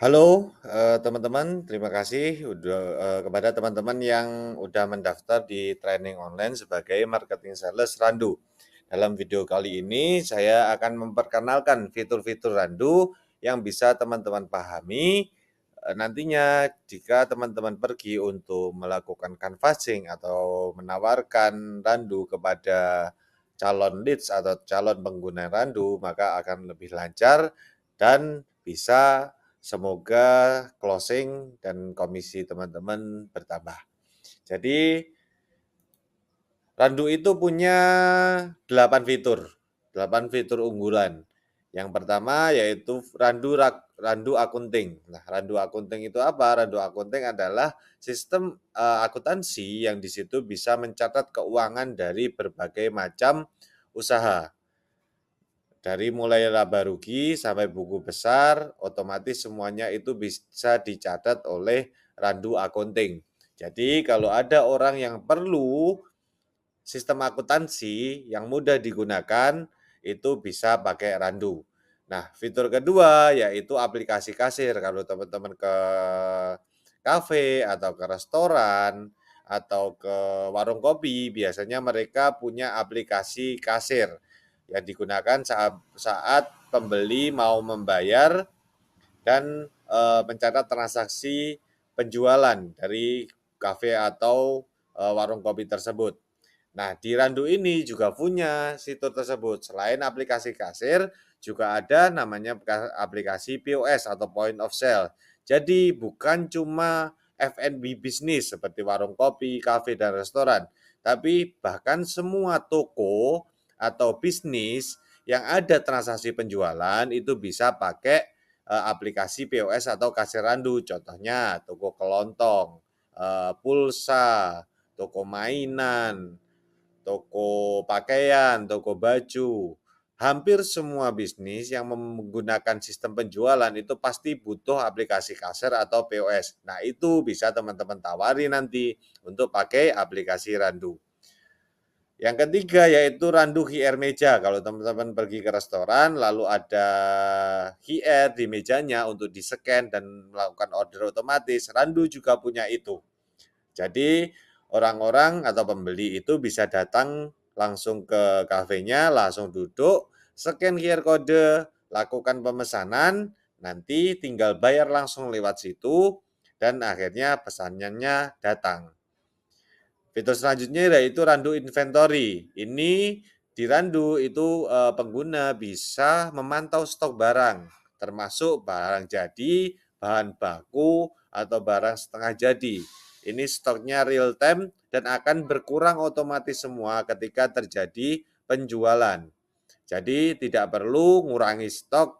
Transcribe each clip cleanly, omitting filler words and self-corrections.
Halo, teman-teman, terima kasih kepada teman-teman yang udah mendaftar di training online sebagai marketing sales Randu. Dalam video kali ini saya akan memperkenalkan fitur-fitur Randu yang bisa teman-teman pahami, nantinya jika teman-teman pergi untuk melakukan canvassing atau menawarkan Randu kepada calon leads atau calon pengguna Randu, maka akan lebih lancar dan bisa semoga closing dan komisi teman-teman bertambah. Jadi Randu itu punya 8 fitur, 8 fitur unggulan. Yang pertama yaitu Randu Akunting. Nah, Randu Akunting itu apa? Randu Akunting adalah sistem akuntansi yang di situ bisa mencatat keuangan dari berbagai macam usaha. Dari mulai laba rugi sampai buku besar, otomatis semuanya itu bisa dicatat oleh Randu Accounting. Jadi kalau ada orang yang perlu sistem akuntansi yang mudah digunakan, itu bisa pakai Randu. Nah, fitur kedua yaitu aplikasi kasir. Kalau teman-teman ke kafe atau ke restoran atau ke warung kopi, biasanya mereka punya aplikasi kasir yang digunakan saat pembeli mau membayar dan mencatat transaksi penjualan dari kafe atau warung kopi tersebut. Nah, di Randu ini juga punya situs tersebut. Selain aplikasi kasir, juga ada namanya aplikasi POS atau Point of Sale. Jadi bukan cuma F&B bisnis seperti warung kopi, kafe, dan restoran, tapi bahkan semua toko atau bisnis yang ada transaksi penjualan itu bisa pakai aplikasi POS atau kasir Randu. Contohnya toko kelontong, pulsa, toko mainan, toko pakaian, toko baju. Hampir semua bisnis yang menggunakan sistem penjualan itu pasti butuh aplikasi kasir atau POS. Nah, itu bisa teman-teman tawari nanti untuk pakai aplikasi Randu. Yang ketiga yaitu Randu QR Meja. Kalau teman-teman pergi ke restoran lalu ada QR di mejanya untuk di-scan dan melakukan order otomatis, Randu juga punya itu. Jadi orang-orang atau pembeli itu bisa datang langsung ke kafenya, langsung duduk, scan QR kode, lakukan pemesanan, nanti tinggal bayar langsung lewat situ, dan akhirnya pesanannya datang. Fitur selanjutnya yaitu Randu Inventory. Ini di Randu itu pengguna bisa memantau stok barang, termasuk barang jadi, bahan baku, atau barang setengah jadi. Ini stoknya real time dan akan berkurang otomatis semua ketika terjadi penjualan. Jadi tidak perlu ngurangi stok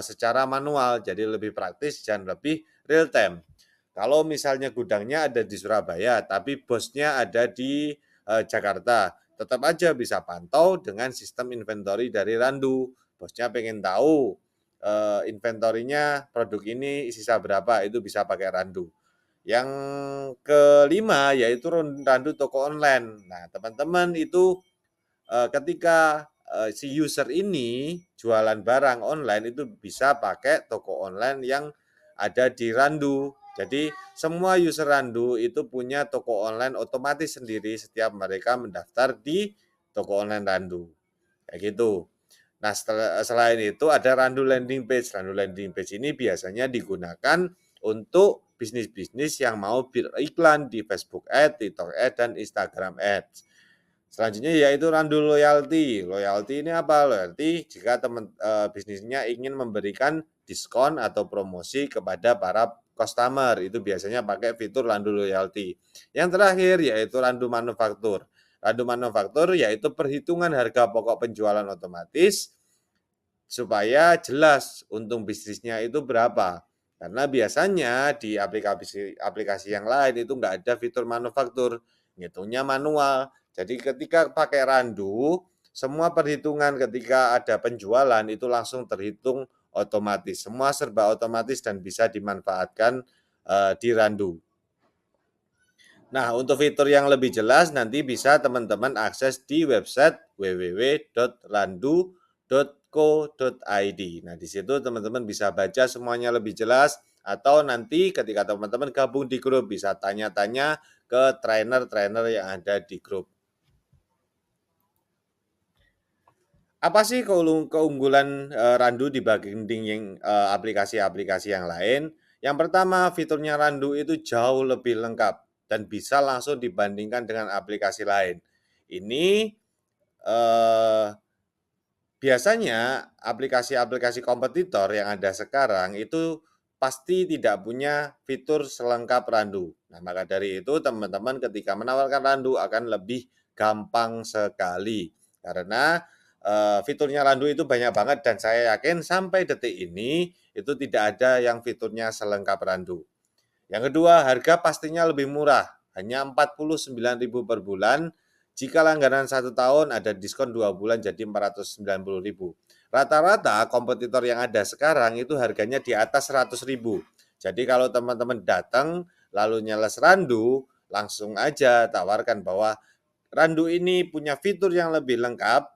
secara manual, jadi lebih praktis dan lebih real time. Kalau misalnya gudangnya ada di Surabaya, tapi bosnya ada di Jakarta, tetap aja bisa pantau dengan sistem inventory dari Randu. Bosnya pengen tahu inventorinya produk ini sisa berapa, itu bisa pakai Randu. Yang kelima yaitu Randu toko online. Nah, teman-teman itu ketika si user ini jualan barang online itu bisa pakai toko online yang ada di Randu. Jadi semua user Randu itu punya toko online otomatis sendiri setiap mereka mendaftar di toko online Randu. Kayak gitu. Nah, selain itu ada Randu landing page. Randu landing page ini biasanya digunakan untuk bisnis-bisnis yang mau beriklan di Facebook Ads, TikTok Ads, dan Instagram Ads. Selanjutnya yaitu Randu Loyalty. Loyalty ini apa? Loyalty jika bisnisnya ingin memberikan diskon atau promosi kepada para customer, itu biasanya pakai fitur Randu Loyalty. Yang terakhir yaitu Randu Manufaktur. Randu Manufaktur yaitu perhitungan harga pokok penjualan otomatis supaya jelas untung bisnisnya itu berapa. Karena biasanya di aplikasi yang lain itu nggak ada fitur manufaktur, ngitungnya manual. Jadi ketika pakai Randu, semua perhitungan ketika ada penjualan itu langsung terhitung otomatis. Semua serba otomatis dan bisa dimanfaatkan di Randu. Nah, untuk fitur yang lebih jelas nanti bisa teman-teman akses di website www.randu.co.id. .co.id. Nah, di situ teman-teman bisa baca semuanya lebih jelas, atau nanti ketika teman-teman gabung di grup bisa tanya-tanya ke trainer-trainer yang ada di grup. Apa sih keunggulan Randu dibanding aplikasi-aplikasi yang lain? Yang pertama, fiturnya Randu itu jauh lebih lengkap dan bisa langsung dibandingkan dengan aplikasi lain. Ini eh, biasanya aplikasi-aplikasi kompetitor yang ada sekarang itu pasti tidak punya fitur selengkap Randu. Nah, maka dari itu teman-teman ketika menawarkan Randu akan lebih gampang sekali. Karena fiturnya Randu itu banyak banget dan saya yakin sampai detik ini itu tidak ada yang fiturnya selengkap Randu. Yang kedua, harga pastinya lebih murah, hanya 49.000 per bulan. Jika langganan 1 tahun ada diskon 2 bulan jadi 490.000. Rata-rata kompetitor yang ada sekarang itu harganya di atas 100.000. Jadi kalau teman-teman datang lalu nyales Randu, langsung aja tawarkan bahwa Randu ini punya fitur yang lebih lengkap,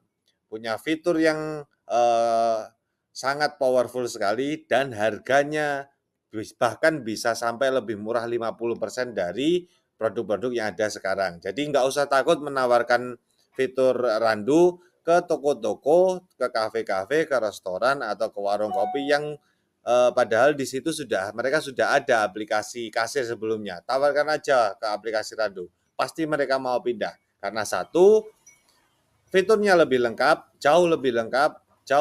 punya fitur yang sangat powerful sekali dan harganya bahkan bisa sampai lebih murah 50% dari produk-produk yang ada sekarang. Jadi nggak usah takut menawarkan fitur Randu ke toko-toko, ke kafe-kafe, ke restoran atau ke warung kopi yang padahal di situ mereka sudah ada aplikasi kasir sebelumnya. Tawarkan aja ke aplikasi Randu. Pasti mereka mau pindah karena satu, fiturnya lebih lengkap, jauh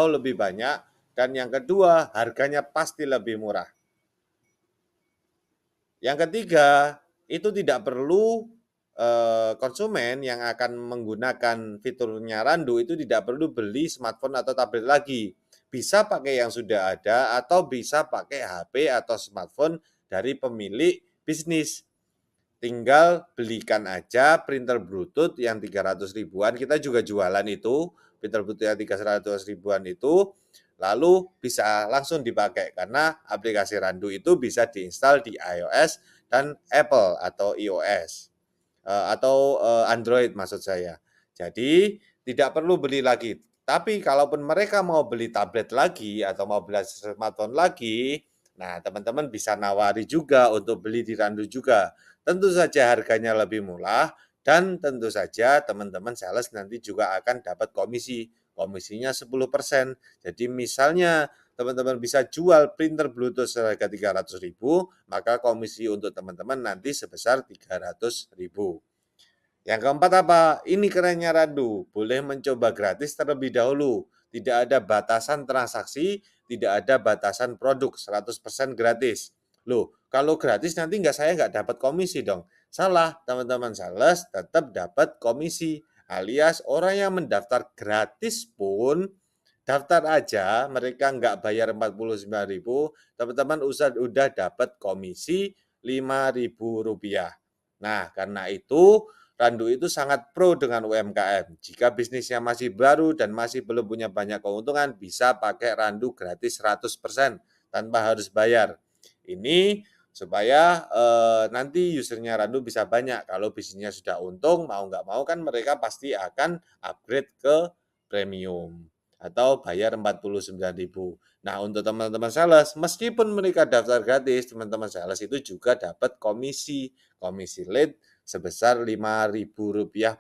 lebih banyak, dan yang kedua harganya pasti lebih murah. Yang ketiga, itu tidak perlu konsumen yang akan menggunakan fiturnya Randu itu tidak perlu beli smartphone atau tablet lagi. Bisa pakai yang sudah ada atau bisa pakai HP atau smartphone dari pemilik bisnis. Tinggal belikan aja printer Bluetooth yang 300 ribuan, kita juga jualan itu, printer Bluetooth yang 300 ribuan itu, lalu bisa langsung dipakai karena aplikasi Randu itu bisa diinstal di iOS dan Apple atau iOS atau Android maksud saya. Jadi tidak perlu beli lagi. Tapi kalaupun mereka mau beli tablet lagi atau mau beli smartphone lagi, nah teman-teman bisa nawari juga untuk beli di Randu juga. Tentu saja harganya lebih murah dan tentu saja teman-teman sales nanti juga akan dapat komisi. Komisinya 10%. Jadi misalnya teman-teman bisa jual printer Bluetooth seharga 300.000, maka komisi untuk teman-teman nanti sebesar 300.000. Yang keempat apa? Ini kerennya Randu, boleh mencoba gratis terlebih dahulu. Tidak ada batasan transaksi, tidak ada batasan produk, 100% gratis. Loh, kalau gratis nanti saya nggak dapat komisi dong. Salah, teman-teman sales tetap dapat komisi. Alias orang yang mendaftar gratis pun daftar aja, mereka nggak bayar 49.000, teman-teman udah dapat komisi Rp5.000. Nah, karena itu Randu itu sangat pro dengan UMKM. Jika bisnisnya masih baru dan masih belum punya banyak keuntungan, bisa pakai Randu gratis 100% tanpa harus bayar. Ini supaya nanti usernya Randu bisa banyak. Kalau bisnisnya sudah untung, mau nggak mau kan mereka pasti akan upgrade ke premium atau bayar 49.000. Nah, untuk teman-teman sales, meskipun mereka daftar gratis, teman-teman sales itu juga dapat komisi lead sebesar Rp5.000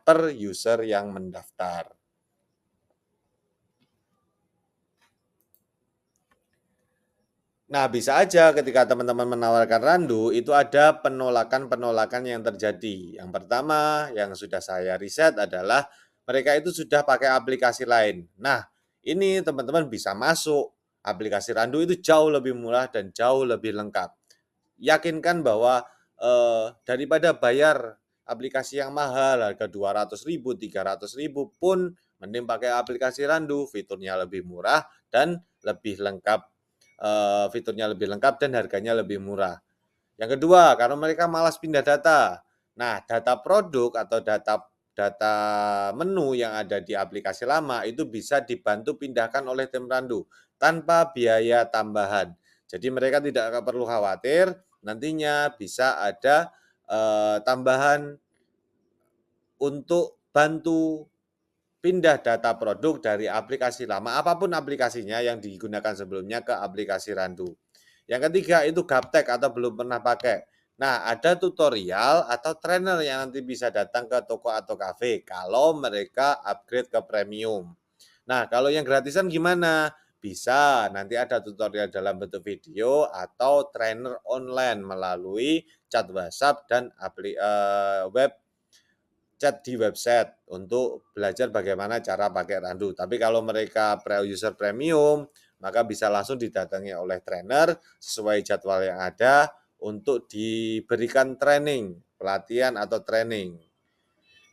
per user yang mendaftar. Nah, bisa aja ketika teman-teman menawarkan Randu, itu ada penolakan-penolakan yang terjadi. Yang pertama, yang sudah saya riset adalah mereka itu sudah pakai aplikasi lain. Nah, ini teman-teman bisa masuk. Aplikasi Randu itu jauh lebih murah dan jauh lebih lengkap. Yakinkan bahwa daripada bayar aplikasi yang mahal, harga 200.000, 300.000 pun mending pakai aplikasi Randu, fiturnya lebih murah dan lebih lengkap fiturnya lebih lengkap dan harganya lebih murah. Yang kedua, karena mereka malas pindah data. Nah, data produk atau data data menu yang ada di aplikasi lama itu bisa dibantu pindahkan oleh tim Randu tanpa biaya tambahan. Jadi mereka tidak perlu khawatir nantinya bisa ada tambahan untuk bantu pindah data produk dari aplikasi lama, apapun aplikasinya yang digunakan sebelumnya ke aplikasi Randu. Yang ketiga itu gaptek atau belum pernah pakai. Nah, ada tutorial atau trainer yang nanti bisa datang ke toko atau kafe kalau mereka upgrade ke premium. Nah, kalau yang gratisan gimana? Bisa, nanti ada tutorial dalam bentuk video atau trainer online melalui chat WhatsApp dan web chat di website untuk belajar bagaimana cara pakai Randu. Tapi kalau mereka user premium, maka bisa langsung didatangi oleh trainer sesuai jadwal yang ada untuk diberikan training, pelatihan atau training.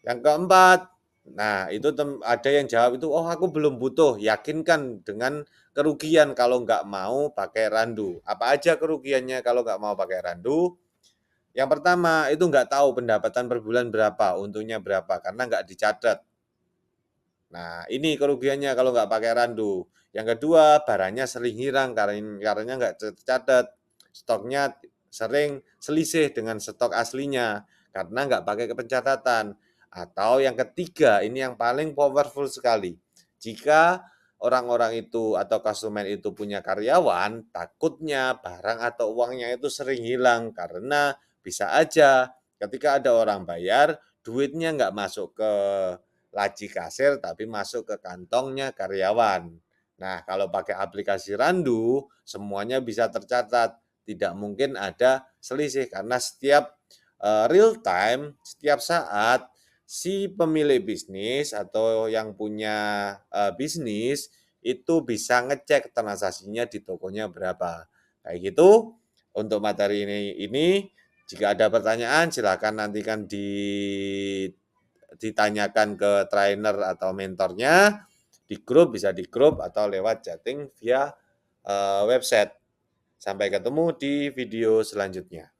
Yang keempat, nah itu ada yang jawab itu, oh aku belum butuh, yakinkan dengan kerugian kalau nggak mau pakai Randu. Apa aja kerugiannya kalau nggak mau pakai Randu? Yang pertama, itu nggak tahu pendapatan per bulan berapa, untungnya berapa, karena nggak dicatat. Nah, ini kerugiannya kalau nggak pakai Randu. Yang kedua, barangnya sering hilang karena nggak tercatat. Stoknya sering selisih dengan stok aslinya karena nggak pakai pencatatan. Atau yang ketiga, ini yang paling powerful sekali. Jika orang-orang itu atau konsumen itu punya karyawan, takutnya barang atau uangnya itu sering hilang karena bisa aja ketika ada orang bayar, duitnya nggak masuk ke laci kasir tapi masuk ke kantongnya karyawan. Nah, kalau pakai aplikasi Randu, semuanya bisa tercatat. Tidak mungkin ada selisih karena setiap real time, setiap saat si pemilik bisnis atau yang punya bisnis itu bisa ngecek transaksinya di tokonya berapa. Kayak gitu. Untuk materi ini jika ada pertanyaan silakan nantikan ditanyakan ke trainer atau mentornya di grup, bisa di grup atau lewat chatting via website. Sampai ketemu di video selanjutnya.